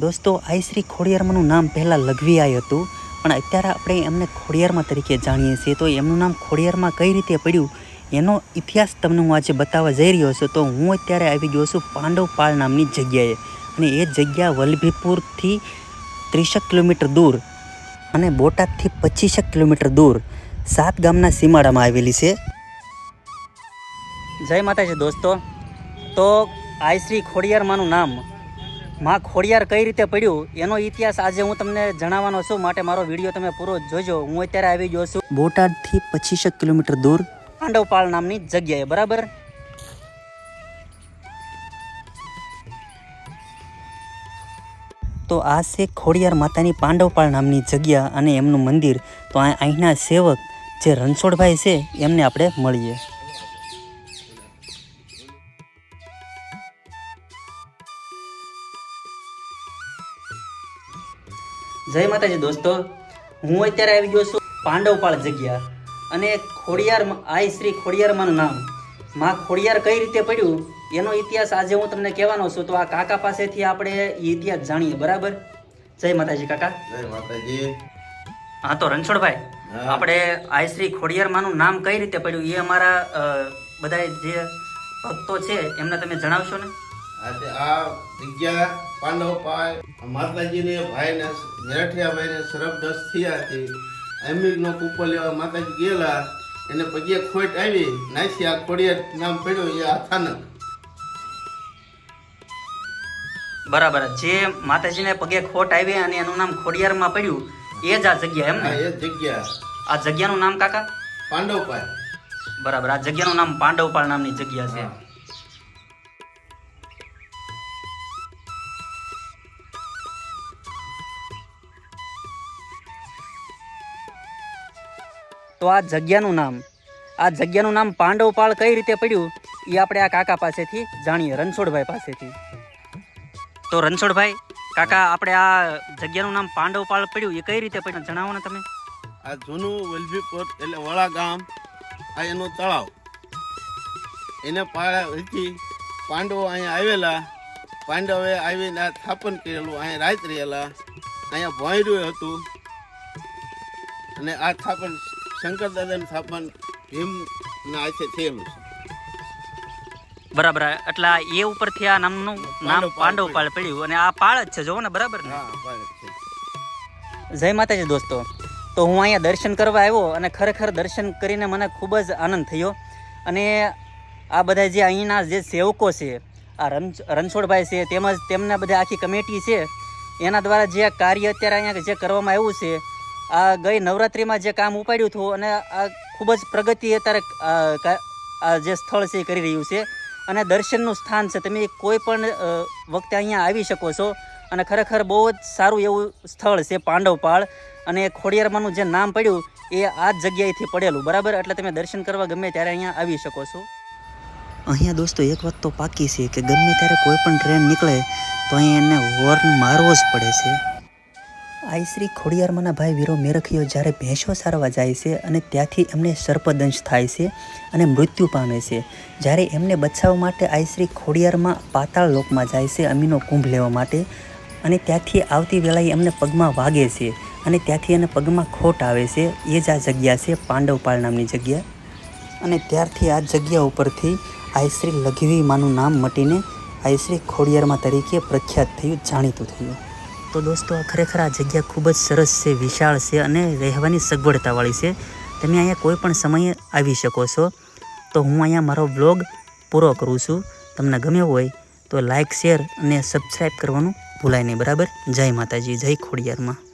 દોસ્તો આઈ શ્રી ખોડિયારમાંનું નામ પહેલાં લઘવીઆઈ હતું, પણ અત્યારે આપણે એમને ખોડિયારમાં તરીકે જાણીએ છીએ. તો એમનું નામ ખોડિયારમાં કઈ રીતે પડ્યું એનો ઇતિહાસ તમને હું આજે બતાવવા જઈ રહ્યો છું. તો હું અત્યારે આવી ગયો છું પાંડવપાળ નામની જગ્યાએ, અને એ જગ્યા વલભીપુરથી 30 કિલોમીટર દૂર અને બોટાદથી 25 કિલોમીટર દૂર 7 ગામના સીમાડામાં આવેલી છે. જય માતાજી દોસ્તો. તો આઈ શ્રી ખોડિયારમાંનું નામ માં ખોડિયાર કઈ રીતે પડ્યું એનો ઇતિહાસ આજે હું તમને જણાવવાનો છું, માટે મારો વિડીયો તમે પૂરો જોજો. હું અત્યારે આવી ગયો છું બોટાદથી 25 કિલોમીટર દૂર પાંડવપાળ નામની જગ્યાએ, બરાબર. તો આ છે ખોડિયાર માતાની પાંડવપાળ નામની જગ્યા અને એમનું મંદિર. તો અહીંના સેવક જે રણછોડભાઈ છે એમને આપણે મળીએ. જય માતાજી દોસ્તો. હું અત્યારે આવી ગયો છું પાંડવપાળ જગ્યા, અને ખોડિયાર આઈ શ્રી ખોડિયારમાંનું નામ માં ખોડિયાર કઈ રીતે પડ્યું એનો ઇતિહાસ આજે હું તમને કહેવાનો છું. તો આ કાકા પાસેથી આપણે એ ઇતિહાસ જાણીએ, બરાબર. જય માતાજી કાકા. જય માતાજી. હા, તો રણછોડભાઈ, આપણે આઈ શ્રી ખોડિયારમાંનું નામ કઈ રીતે પડ્યું એ અમારા બધા જે ભક્તો છે એમને તમે જણાવશો ને? આજે આ જગ્યા પાંડવપાળ માતાજીને ભાઈને મેરઠિયાભાઈને શરબદસ્ત થયા હતી. અમીરનો કૂપો લેવા માતાજી ગયેલા, એને પગે ખોટ આવી, નાસી આ ખોડિયાર નામ પડ્યું એ અચાનક. બરાબર. જે માતાજીને પગે ખોટ આવી અને એનું નામ ખોડિયારમાં પડ્યું એ જ આ જગ્યા, એમ ને? એ જગ્યા. આ જગ્યાનું નામ કાકા? પાંડવપાળ. બરાબર. આ જગ્યાનું નામ પાંડવપાળ નામની જગ્યા છે. તો આ જગ્યાનું નામ પાંડવપાળ કઈ રીતે પડ્યું એ આપણે આ કાકા પાસેથી જાણીએ, રણછોડભાઈ પાસેથી. તો રણછોડભાઈ કાકા, આપણે આ જગ્યાનું નામ પાંડવપાળ પડ્યું એ કઈ રીતે પડ્યું જણાવો ને તમે. આ જૂનું વલભીપુર એટલે વડા ગામ, આ એનું તળાવ, એને પાળથી પાંડવો અહીંયા આવેલા. પાંડવે આવીને આ સ્થાપન કરેલું, અહીંયા રાત રહેલા, અહીંયા ભોંયરું હતું. અને આ સ્થાપન શંકર દાદાનું સ્થાપન ભીમના હાથે થયેલું છે. બરાબર. એટલે એ ઉપરથી આ નામનું નામ પાંડવપાળ પડ્યું, અને આ પાળ જ છે, જોવો ને, બરાબર ને? હા, પાળ છે. જય માતાજી દોસ્તો. તો હું અહીંયા દર્શન કરવા આવ્યો, અને ખરેખર દર્શન કરીને મને ખૂબ જ આનંદ થયો. અને આ બધા જે અહીંના જે સેવકો છે, આ રણછોડભાઈ છે, તેમજ તેમના બધા આખી કમિટી છે, એના દ્વારા જે કાર્ય અત્યારે અહીંયા જે કરવામાં આવ્યું છે, આ ગઈ નવરાત્રિમાં જે કામ ઉપાડ્યું હતું, અને આ ખૂબ જ પ્રગતિ અત્યારે આ જે સ્થળ છે એ કરી રહ્યું છે. અને દર્શનનું સ્થાન છે, તમે કોઈ પણ વખતે અહીંયા આવી શકો છો. અને ખરેખર બહુ જ સારું એવું સ્થળ છે પાંડવપાળ, અને ખોડિયારમાંનું જે નામ પડ્યું એ આ જ જગ્યાએથી પડેલું, બરાબર. એટલે તમે દર્શન કરવા ગમે ત્યારે અહીંયા આવી શકો છો. અહીંયા દોસ્તો એક વાત તો પાકી છે કે ગમે ત્યારે કોઈ પણ ટ્રેન નીકળે તો અહીંયા એને હોર્ન મારવો જ પડે છે. આઈ શ્રી ખોડિયારમાંના ભાઈ વીરો મેરખીઓ જ્યારે ભેંસો સારવા જાય છે અને ત્યાંથી એમને સર્પદંશ થાય છે અને મૃત્યુ પામે છે, જ્યારે એમને બચાવવા માટે આઈ શ્રી ખોડિયારમાં પાતાળ લોકમાં જાય છે અમીનો કુંભ લેવા માટે, અને ત્યાંથી આવતી વેળાએ એમને પગમાં વાગે છે અને ત્યાંથી એને પગમાં ખોટ આવે છે. એ જ આ જગ્યા છે પાંડવપાળ નામની જગ્યા. અને ત્યારથી આ જગ્યા ઉપરથી આઈ શ્રી લઘવી માનું નામ મટીને આઈ શ્રી ખોડિયારમાં તરીકે પ્રખ્યાત થયું, જાણીતું થયું. તો દોસ્તો ખરેખર આ જગ્યા ખૂબ જ સરસ છે, વિશાળ છે અને રહેવાની સગવડતાવાળી છે. તમે અહીંયા કોઈ પણ સમયે આવી શકો છો. તો હું અહીંયા મારો વ્લોગ પૂરો કરું છું. તમને ગમ્યો હોય તો લાઇક, શેર અને સબસ્ક્રાઈબ કરવાનું ભૂલાય નહીં, બરાબર. જય માતાજી, જય ખોડિયારમાં.